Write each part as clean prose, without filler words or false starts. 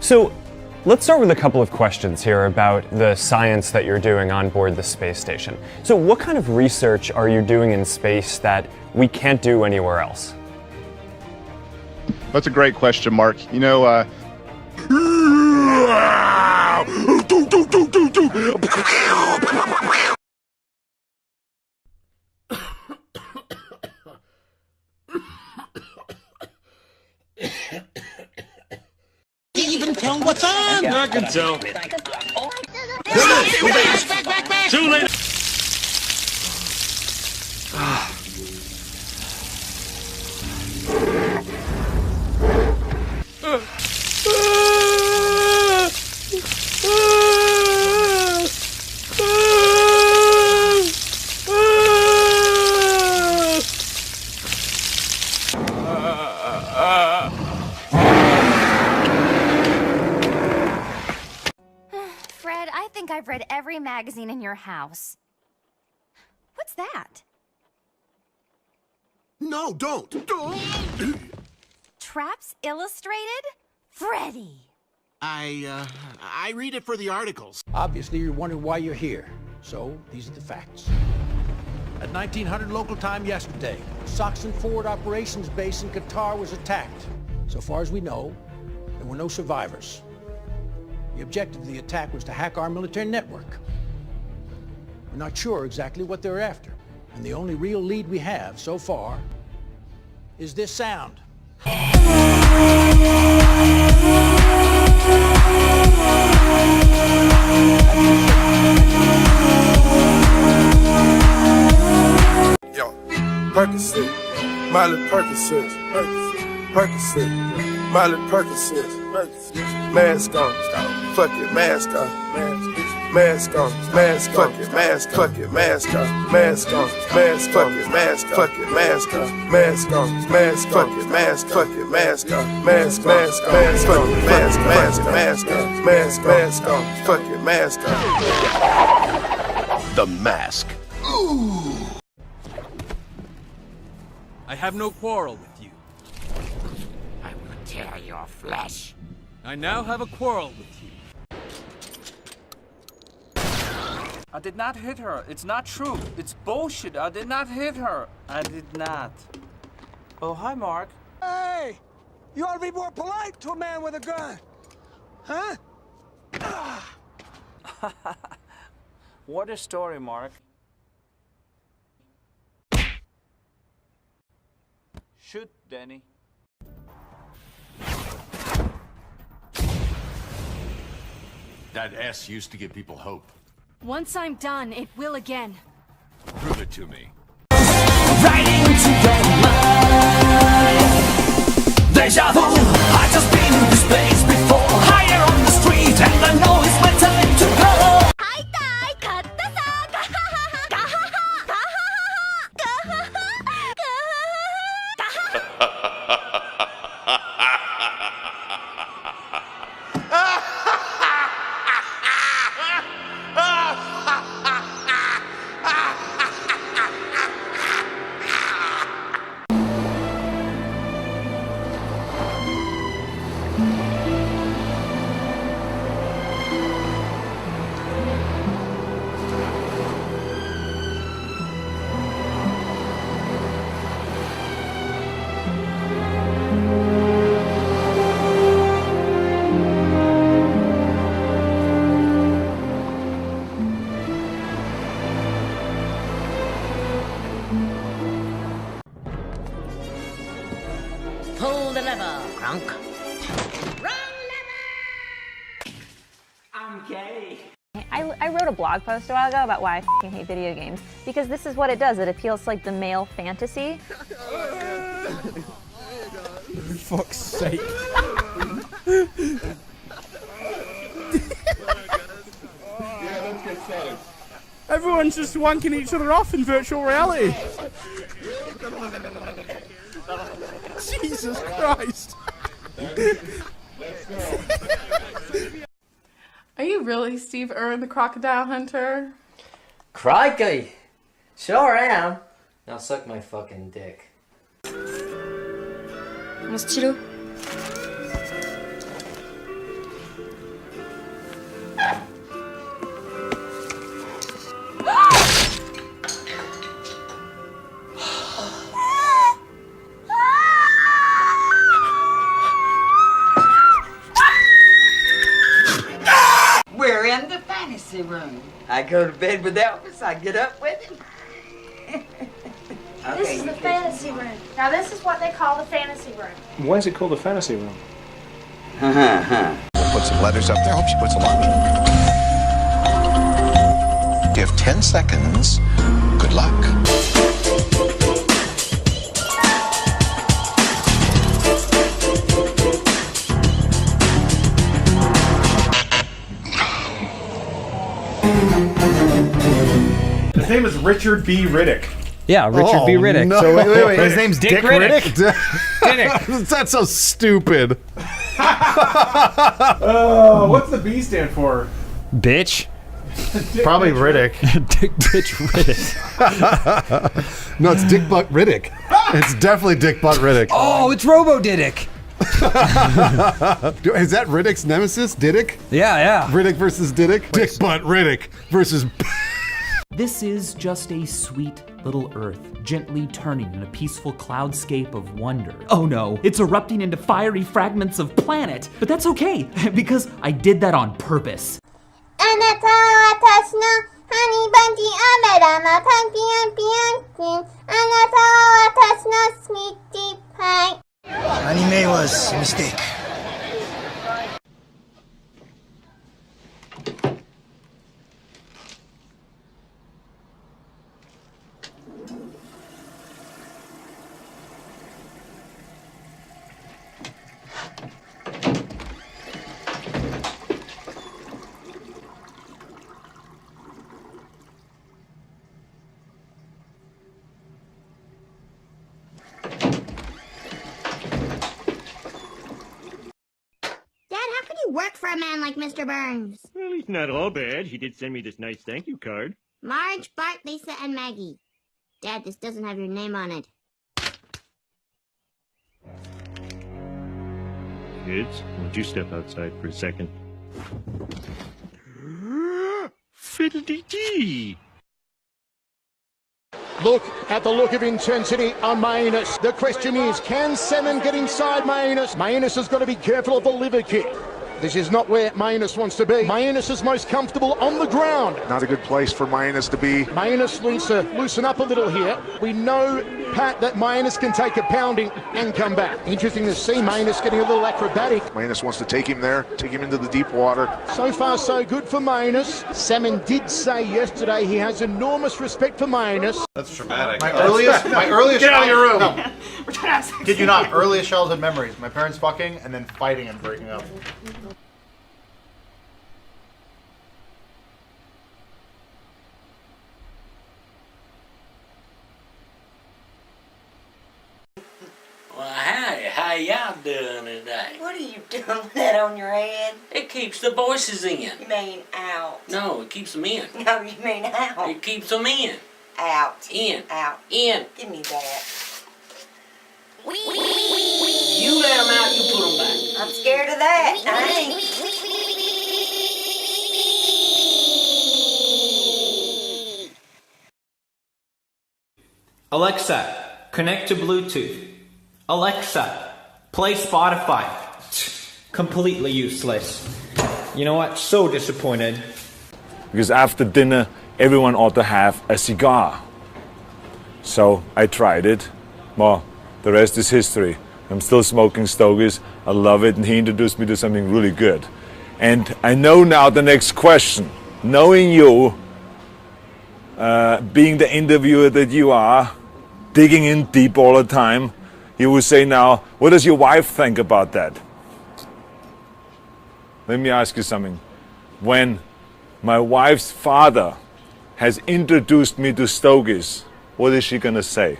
So let's start with a couple of questions here about the science that you're doing on board the space station. So what kind of research are you doing in space that we can't do anywhere else? That's a great question, Mark. You know, Even tell what's on? I can tell. Too late. Fred, I think I've read every magazine in your house. What's that? No, don't. Traps Illustrated? Freddie! I read it for the articles. Obviously, you're wondering why you're here. So, these are the facts. At 1900 local time yesterday, Soxon Forward Operations Base in Qatar was attacked. So far as we know, there were no survivors. The objective of the attack was to hack our military network. We're not sure exactly what they're after, and the only real lead we have so far is this sound. Yo, Percocet, Miley Percocet, Percocet, Miley Percocet, mask on, fuck it, mask on, mask on, mask, fuck it, mask, fuck it, mask on, mask on, mask, fuck it, mask, fuck it, mask on, mask on, mask, fuck it, mask, fuck it, mask on, mask, mask, mask, fuck it, mask, mask, mask on, mask, mask on, fuck it, mask on. The Mask. I have no quarrel with you. I will tear your flesh. I now have a quarrel with you. I did not hit her. It's not true. It's bullshit. I did not hit her. I did not. Oh, hi, Mark. Hey! You ought to be more polite to a man with a gun. Huh? What a story, Mark. Shoot, Danny. That S used to give people hope. Once I'm done, it will again. Prove it to me. Right into your mind. Deja vu. I just been to space before. Higher on the street, and I know it's my time to go. Pull the lever, Crunk. I'm gay. I wrote a blog post a while ago about why I f***ing hate video games, because this is what it does. It appeals to like the male fantasy. For fuck's sake. Everyone's just wanking each other off in virtual reality. Jesus Christ. Are you really Steve Irwin, the crocodile hunter? Crikey! Sure am. Now suck my fucking dick. Mon stylo. fantasy room. I go to bed with Elvis, I get up with him. Okay, This is the fantasy room. Now this is what they call the fantasy room. Why is it called the fantasy room? Put some letters up there. Hope she puts a lot. You have 10 seconds. Good luck. His name is Richard B. Riddick. Yeah, Richard B. Riddick. No. So wait. his name's Dick Riddick. Riddick. That's so stupid. What's the B stand for? Bitch. Probably Riddick. Dick Bitch Riddick. No, it's Dick Butt Riddick. It's definitely Dick Butt Riddick. Oh, it's Robo Diddick. Is that Riddick's nemesis? Diddick? Yeah. Riddick versus Diddick? Dick Butt Riddick versus... This is just a sweet little Earth, gently turning in a peaceful cloudscape of wonder. Oh no, it's erupting into fiery fragments of planet. But that's okay, because I did that on purpose. Anime was a mistake. Work for a man like Mr. Burns. Well, he's not all bad. He did send me this nice thank you card. Marge, Bart, Lisa, and Maggie. Dad, this doesn't have your name on it. Kids, won't you step outside for a second? Fiddle-dee-dee! Look at the look of intensity on Maenus. The question is, can Salmon get inside Maenus? Maenus has got to be careful of the liver kick. This is not where Maenus wants to be. Maenus is most comfortable on the ground. Not a good place for Maenus to be. Maenus needs to loosen up a little here. We know, Pat, that Maenus can take a pounding and come back. Interesting to see Maenus getting a little acrobatic. Maenus wants to take him there, take him into the deep water. So far, so good for Maenus. Salmon did say yesterday he has enormous respect for Maenus. That's traumatic. My earliest Get out of your room. No. Kid you not, earliest childhood memories. My parents fucking and then fighting and breaking up. Well, hey, how y'all doing today? What are you doing with that on your head? It keeps the voices in. You mean out? No, it keeps them in. No, you mean out. It keeps them in. Out. In. Out. In. Give me that. You let them out, you put them back. I'm scared of that. I ain't. Alexa, connect to Bluetooth. Alexa, play Spotify. Completely useless. You know what? So disappointed. Because after dinner, everyone ought to have a cigar. So I tried it. Well, the rest is history. I'm still smoking stogies. I love it, and he introduced me to something really good. And I know now the next question. Knowing you, being the interviewer that you are, digging in deep all the time, you will say now, what does your wife think about that? Let me ask you something. When my wife's father has introduced me to stogies, what is she gonna say?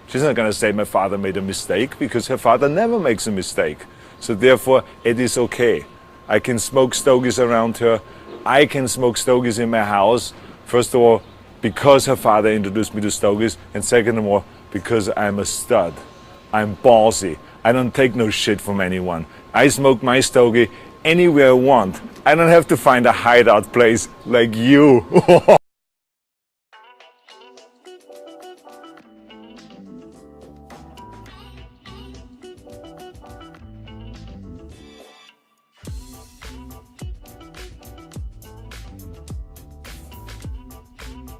She's not gonna say my father made a mistake, because her father never makes a mistake. So therefore, it is okay. I can smoke stogies around her. I can smoke stogies in my house. First of all, because her father introduced me to stogies, and second of all, because I'm a stud. I'm ballsy. I don't take no shit from anyone. I smoke my stogie anywhere I want. I don't have to find a hideout place like you.